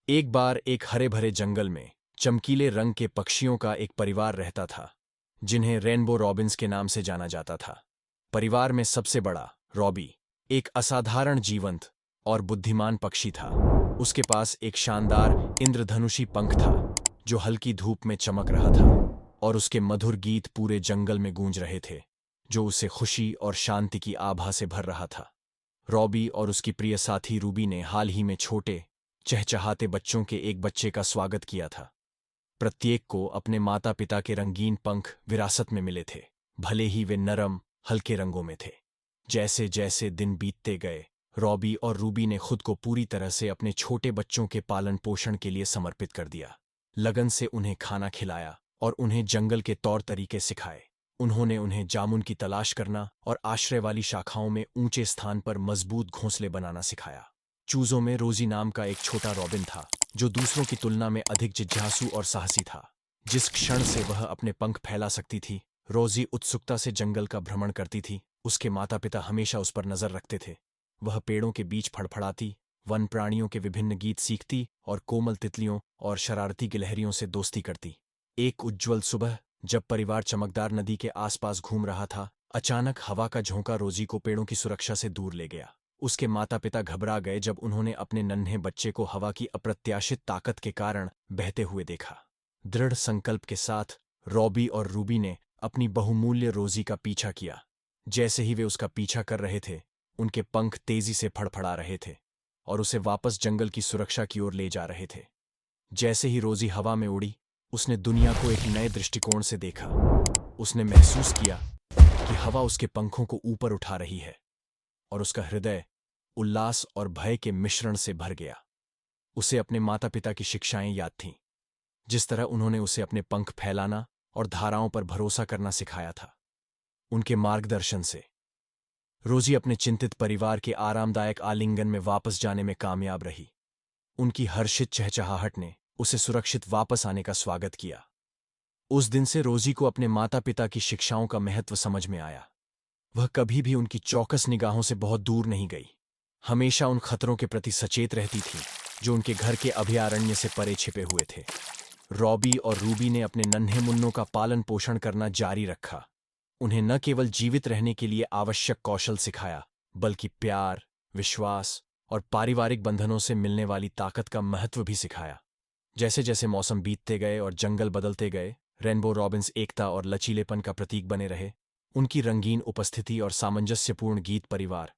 एक बार एक हरे भरे जंगल में चमकीले रंग के पक्षियों का एक परिवार रहता था, जिन्हें रेनबो रॉबिन्स के नाम से जाना जाता था। परिवार में सबसे बड़ा रॉबी एक असाधारण जीवंत और बुद्धिमान पक्षी था। उसके पास एक शानदार इंद्रधनुषी पंख था, जो हल्की धूप में चमक रहा था, और उसके मधुर गीत पूरे जंगल में गूंज रहे थे, जो उसे खुशी और शांति की आभा से भर रहा था। रॉबी और उसकी प्रिय साथी रूबी ने हाल ही में छोटे चहचहाते बच्चों के एक बच्चे का स्वागत किया था। प्रत्येक को अपने माता पिता के रंगीन पंख विरासत में मिले थे, भले ही वे नरम हल्के रंगों में थे। जैसे जैसे दिन बीतते गए, रॉबी और रूबी ने खुद को पूरी तरह से अपने छोटे बच्चों के पालन पोषण के लिए समर्पित कर दिया। लगन से उन्हें खाना खिलाया और उन्हें जंगल के तौर तरीके सिखाए। उन्होंने उन्हें जामुन की तलाश करना और आश्रय वाली शाखाओं में ऊंचे स्थान पर मजबूत घोंसले बनाना सिखाया। चूजों में रोजी नाम का एक छोटा रॉबिन था, जो दूसरों की तुलना में अधिक जिज्ञासु और साहसी था। जिस क्षण से वह अपने पंख फैला सकती थी, रोजी उत्सुकता से जंगल का भ्रमण करती थी। उसके माता पिता हमेशा उस पर नजर रखते थे। वह पेड़ों के बीच फड़फड़ाती, वन प्राणियों के विभिन्न गीत सीखती और कोमल तितलियों और शरारती गिलहरियों से दोस्ती करती। एक उज्ज्वल सुबह, जब परिवार चमकदार नदी के आसपास घूम रहा था, अचानक हवा का झोंका रोजी को पेड़ों की सुरक्षा से दूर ले गया। उसके माता पिता घबरा गए जब उन्होंने अपने नन्हे बच्चे को हवा की अप्रत्याशित ताकत के कारण बहते हुए देखा। दृढ़ संकल्प के साथ रॉबी और रूबी ने अपनी बहुमूल्य रोजी का पीछा किया। जैसे ही वे उसका पीछा कर रहे थे, उनके पंख तेजी से फड़फड़ा रहे थे और उसे वापस जंगल की सुरक्षा की ओर ले जा रहे थे। जैसे ही रोजी हवा में उड़ी, उसने दुनिया को एक नए दृष्टिकोण से देखा। उसने महसूस किया कि हवा उसके पंखों को ऊपर उठा रही है, और उसका हृदय उल्लास और भय के मिश्रण से भर गया। उसे अपने माता पिता की शिक्षाएं याद थीं, जिस तरह उन्होंने उसे अपने पंख फैलाना और धाराओं पर भरोसा करना सिखाया था। उनके मार्गदर्शन से रोजी अपने चिंतित परिवार के आरामदायक आलिंगन में वापस जाने में कामयाब रही। उनकी हर्षित चहचहाहट ने उसे सुरक्षित वापस आने का स्वागत किया। उस दिन से रोजी को अपने माता पिता की शिक्षाओं का महत्व समझ में आया। वह कभी भी उनकी चौकस निगाहों से बहुत दूर नहीं गई, हमेशा उन खतरों के प्रति सचेत रहती थी जो उनके घर के अभयारण्य से परे छिपे हुए थे। रॉबी और रूबी ने अपने नन्हे मुन्नों का पालन पोषण करना जारी रखा। उन्हें न केवल जीवित रहने के लिए आवश्यक कौशल सिखाया, बल्कि प्यार, विश्वास और पारिवारिक बंधनों से मिलने वाली ताकत का महत्व भी सिखाया। जैसे जैसे मौसम बीतते गए और जंगल बदलते गए, रेनबो रॉबिन्स एकता और लचीलेपन का प्रतीक बने रहे। उनकी रंगीन उपस्थिति और सामंजस्यपूर्ण गीत परिवार